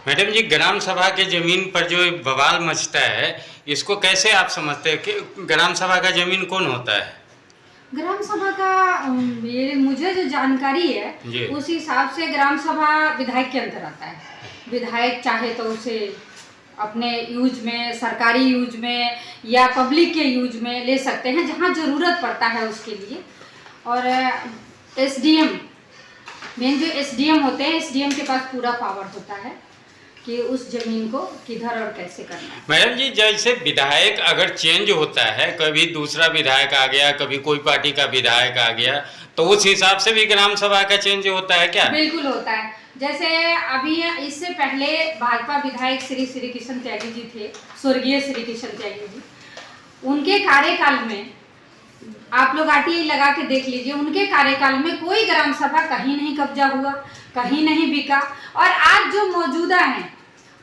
Madam जी, ग्राम सभा के जमीन पर जो बवाल मचता है, इसको कैसे आप समझते हैं कि ग्राम सभा का जमीन कौन होता है? ग्राम सभा का मेरे मुझे जो जानकारी है जी। उस हिसाब से ग्राम सभा विधायक के अंदर आता है। विधायक चाहे तो उसे अपने यूज में, सरकारी यूज में या पब्लिक के यूज में ले सकते हैं जहां ज़रूरत पड़ता है उसके लिए। और एसडीएम, मेन जो एसडीएम होते हैं, एसडीएम के पास पूरा पावर होता है कि उस जमीन को किधर और कैसे करना है। मैडम जी, जैसे विधायक अगर चेंज होता है, कभी दूसरा विधायक आ गया, कभी कोई पार्टी का विधायक आ गया, तो उस हिसाब से भी ग्राम सभा का चेंज होता है क्या? बिल्कुल होता है। जैसे अभी इससे पहले भाजपा विधायक श्री किशन त्यागी जी थे, स्वर्गीय श्री किशन त्यागी जी। उनके कार्यकाल में आप लोग आरटीआई लगा के देख लीजिए, उनके कार्यकाल में कोई ग्राम सभा कहीं नहीं कब्जा हुआ, कहीं नहीं बिका। और आज जो मौजूदा हैं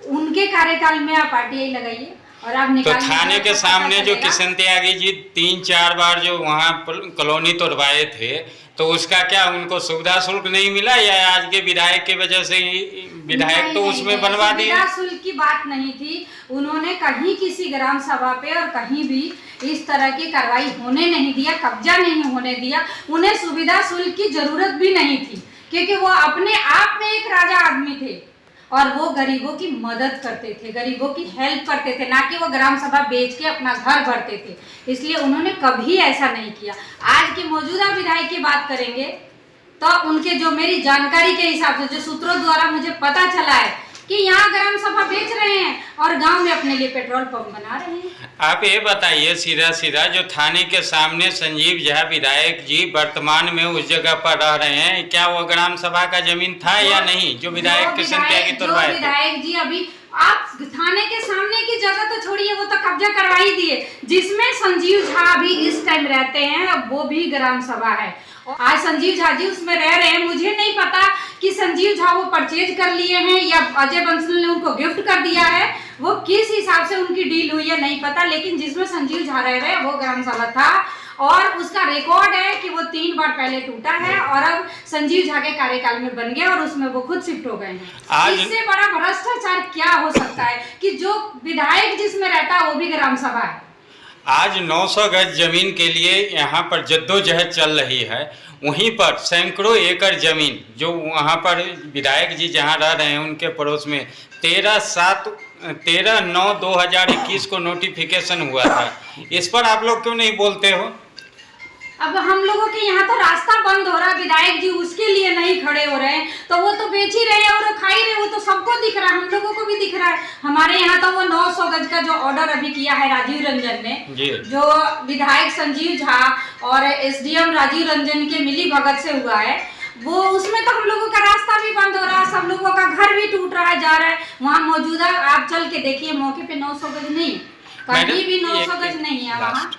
उनके कार्यकाल में आप आरटीआई लगाइए और आप तो थाने के सामने जो किशन त्यागी जी 3-4 बार जो वहाँ कॉलोनी तोड़वाए थे, तो उसका क्या उनको सुविधा शुल्क नहीं मिला, या आज के विधायक की वजह से ही विधायक तो उसमें बनवा दिए? सुविधा शुल्क की बात नहीं थी। उन्होंने कहीं किसी ग्राम सभा पे और कहीं भी इस तरह की कार्रवाई होने नहीं दिया, कब्जा नहीं होने दिया। उन्हें सुविधा शुल्क की जरूरत भी नहीं थी, क्योंकि वो अपने आप में एक राजा आदमी थे और वो गरीबों की मदद करते थे, गरीबों की हेल्प करते थे, ना कि वो ग्राम सभा बेच के अपना घर भरते थे। इसलिए उन्होंने कभी ऐसा नहीं किया। आज के मौजूदा विधायक की बात करेंगे तो उनके जो मेरी जानकारी के हिसाब से, जो सूत्रों द्वारा मुझे पता चला है कि यहाँ ग्राम सभा बेच रहे हैं और गांव में अपने लिए पेट्रोल पंप बना रहे हैं। आप ये बताइए सीधा सीधा, जो थाने के सामने संजीव झा विधायक जी वर्तमान में उस जगह पर रह रहे हैं, क्या वो ग्राम सभा का जमीन था या नहीं, जो विधायक किशन त्यागी तोड़वाए थे? विधायक जी अभी आप थाने के सामने की जगह तो छोड़िए, वो तो कब्जा करवा ही दिए। जिसमें संजीव झा भी इस टाइम रहते हैं वो भी ग्राम सभा है। आज संजीव झा जी उसमें रह रहे हैं। मुझे नहीं पता कि संजीव झा वो परचेज कर लिए हैं या अजय बंसल ने उनको गिफ्ट कर दिया है, वो किस हिसाब से उनकी डील हुई है नहीं पता। लेकिन जिसमें संजीव झा रह रहे हैं वो ग्राम सभा था और उसका रिकॉर्ड है कि वो 3 बार पहले टूटा है और अब संजीव झा के कार्यकाल में बन गया और उसमें वो खुद शिफ्ट हो गए हैं। इससे बड़ा भ्रष्टाचार क्या हो सकता है कि जो विधायक जिसमें रहता है वो भी ग्राम सभा है। आज 900 गज जमीन के लिए यहाँ पर जद्दोजहद चल रही है। वहीं पर सैकड़ों एकड़ जमीन जो वहाँ पर विधायक जी जहाँ रह रहे हैं उनके पड़ोस में 13/9/2021 को नोटिफिकेशन हुआ था। इस पर आप लोग क्यों नहीं बोलते हो? अब हम लोगों के यहाँ तो रास्ता बंद हो रहा है, विधायक जी उसके लिए नहीं खड़े हो रहे हैं, तो वो तो बेच ही रहे हैं और खा ही रहे, वो तो सबको दिख रहा है, हम लोगों को भी दिख रहा है। हमारे यहाँ तो वो 900 गज का जो ऑर्डर अभी किया है राजीव रंजन ने, जो विधायक संजीव झा और एसडीएम राजीव रंजन के मिली भगत से हुआ है, वो उसमें तो हम लोगों का रास्ता भी बंद हो रहा है, सब लोगों का घर भी टूट रहा है, जा रहा है। वहाँ मौजूदा आप चल के देखिए, मौके पे 900 गज नहीं, कहीं भी 900 गज नहीं है वहाँ।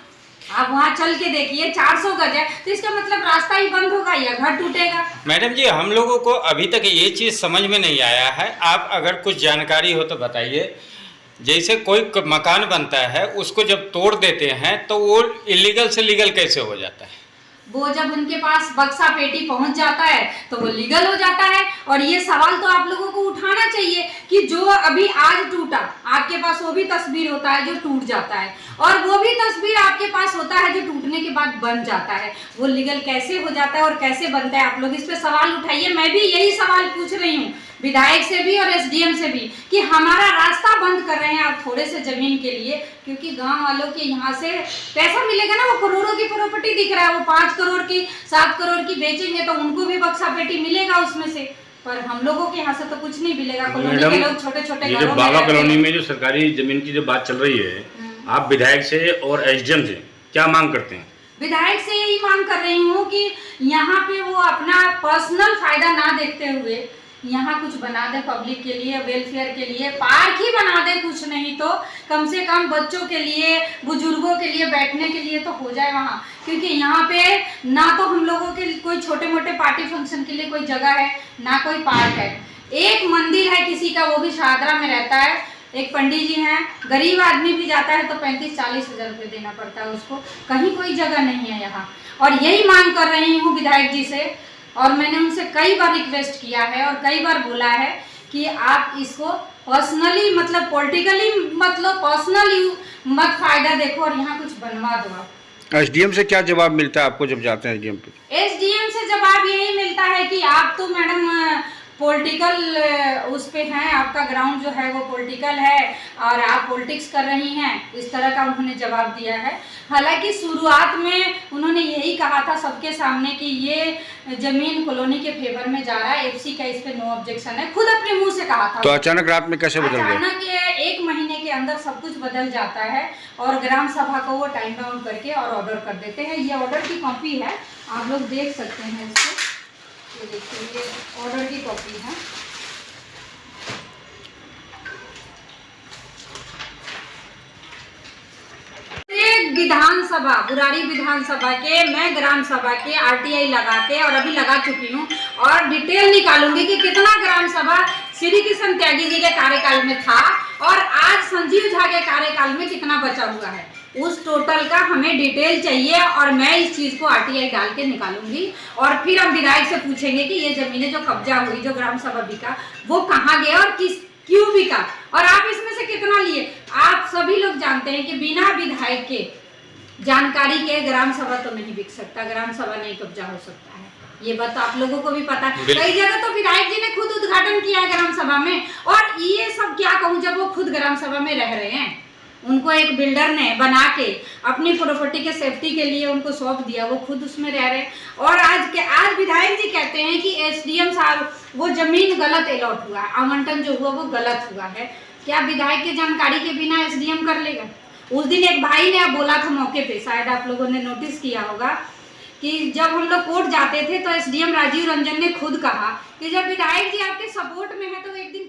आप वहाँ चल के देखिए 400 गज है, तो इसका मतलब रास्ता ही बंद होगा या घर टूटेगा। मैडम जी, हम लोगों को अभी तक ये चीज़ समझ में नहीं आया है, आप अगर कुछ जानकारी हो तो बताइए। जैसे कोई मकान बनता है उसको जब तोड़ देते हैं तो वो इलीगल से लीगल कैसे हो जाता है? वो जब उनके पास बक्सा पेटी पहुंच जाता है तो वो लीगल हो जाता है। और ये सवाल तो आप लोगों को उठाना चाहिए कि जो अभी आज टूटा, आपके पास वो भी तस्वीर होता है जो टूट जाता है और वो भी तस्वीर आपके पास होता है जो टूटने के बाद बन जाता है। वो लीगल कैसे हो जाता है और कैसे बनता है, आप लोग इस पे सवाल उठाइए। मैं भी यही सवाल पूछ रही हूँ विधायक से भी और एसडीएम से भी कि हमारा रास्ता बंद कर रहे हैं आप थोड़े से जमीन के लिए, क्योंकि गांव वालों के यहाँ से पैसा मिलेगा ना। वो करोड़ों की प्रॉपर्टी दिख रहा है, वो 5 करोड़ की 7 करोड़ की बेचेंगे तो उनको भी बक्सा पेटी मिलेगा उसमें से, पर हम लोगों के यहाँ से तो कुछ नहीं मिलेगा। कॉलोनी के लोग छोटे छोटे ये जो बाबा कॉलोनी में जो सरकारी जमीन की जो बात चल रही है, आप विधायक से और एसडीएम से क्या मांग करते हैं? विधायक से यही मांग कर रही हूँ कि यहाँ पे वो अपना पर्सनल फायदा ना देखते हुए यहाँ कुछ बना दे पब्लिक के लिए, वेलफेयर के लिए, पार्क ही बना दे, कुछ नहीं तो कम से कम बच्चों के लिए, बुजुर्गों के लिए बैठने के लिए तो हो जाए वहाँ। क्योंकि यहाँ पे ना तो हम लोगों के कोई छोटे मोटे पार्टी फंक्शन के लिए कोई जगह है, ना कोई पार्क है। एक मंदिर है किसी का, वो भी शाहदरा में रहता है, एक पंडित जी हैं, गरीब आदमी भी जाता है तो 35-40 हज़ार रुपये देना पड़ता है उसको। कहीं कोई जगह नहीं है यहाँ, और यही मांग कर रही हूँ विधायक जी से। और मैंने उनसे कई बार रिक्वेस्ट किया है और कई बार बोला है कि आप इसको पर्सनली मतलब पॉलिटिकली मतलब पर्सनली मत फायदा देखो और यहाँ कुछ बनवा दो आप। एसडीएम से क्या जवाब मिलता है आपको जब जाते हैं एसडीएम पे? एसडीएम से जवाब यही मिलता है कि आप तो मैडम पॉलिटिकल उस पे हैं, आपका ग्राउंड जो है वो पॉलिटिकल है और आप पॉलिटिक्स कर रही हैं, इस तरह का उन्होंने जवाब दिया है। हालांकि शुरुआत में उन्होंने यही कहा था सबके सामने कि ये ज़मीन कॉलोनी के फेवर में जा रहा है, एफसी का इस पे नो ऑब्जेक्शन है, खुद अपने मुंह से कहा था। तो अचानक रात में कैसे बदल गया? अचानक ये 1 महीने के अंदर सब कुछ बदल जाता है और ग्राम सभा को वो टाइम डाउन करके और ऑर्डर कर देते हैं। ये ऑर्डर की कॉपी है, आप लोग देख सकते हैं इसको, ये देखिए ये ऑर्डर की कॉपी है। विधानसभा बुराड़ी विधानसभा के मैं ग्राम सभा के आरटीआई लगा के और अभी लगा चुकी हूँ और डिटेल निकालूंगी कि कितना ग्राम सभा श्री कृष्ण त्यागी जी के कार्यकाल में था और आज संजीव झा के कार्यकाल में कितना बचा हुआ है। उस टोटल का हमें डिटेल चाहिए और मैं इस चीज को आरटीआई डाल के निकालूंगी और फिर हम विधायक से पूछेंगे कि ये जमीनें जो कब्जा हुई, जो ग्राम सभा बिका, वो कहाँ गया और क्यों बिका और आप इसमें से कितना लिए। आप सभी लोग जानते हैं कि बिना विधायक के जानकारी के ग्राम सभा तो नहीं बिक सकता, ग्राम सभा नहीं कब्जा हो सकता है, ये बात आप लोगों को भी पता है। कई जगह तो विधायक जी ने खुद उद्घाटन किया है ग्राम सभा में और ये सब क्या कहूँ, जब वो खुद ग्राम सभा में रह रहे हैं, उनको एक बिल्डर ने बना के अपनी प्रॉपर्टी के सेफ्टी के लिए उनको सौंप दिया, वो खुद उसमें रह रहे हैं और आज विधायक जी कहते हैं कि एसडीएम साहब वो जमीन गलत अलॉट हुआ है, आवंटन जो हुआ वो गलत हुआ है। क्या विधायक की जानकारी के बिना एसडीएम कर लेगा? उस दिन एक भाई ने बोला था मौके पे, शायद आप लोगों ने नोटिस किया होगा कि जब हम लोग कोर्ट जाते थे तो एसडीएम राजीव रंजन ने खुद कहा कि जब विधायक जी आपके सपोर्ट में है तो एक दिन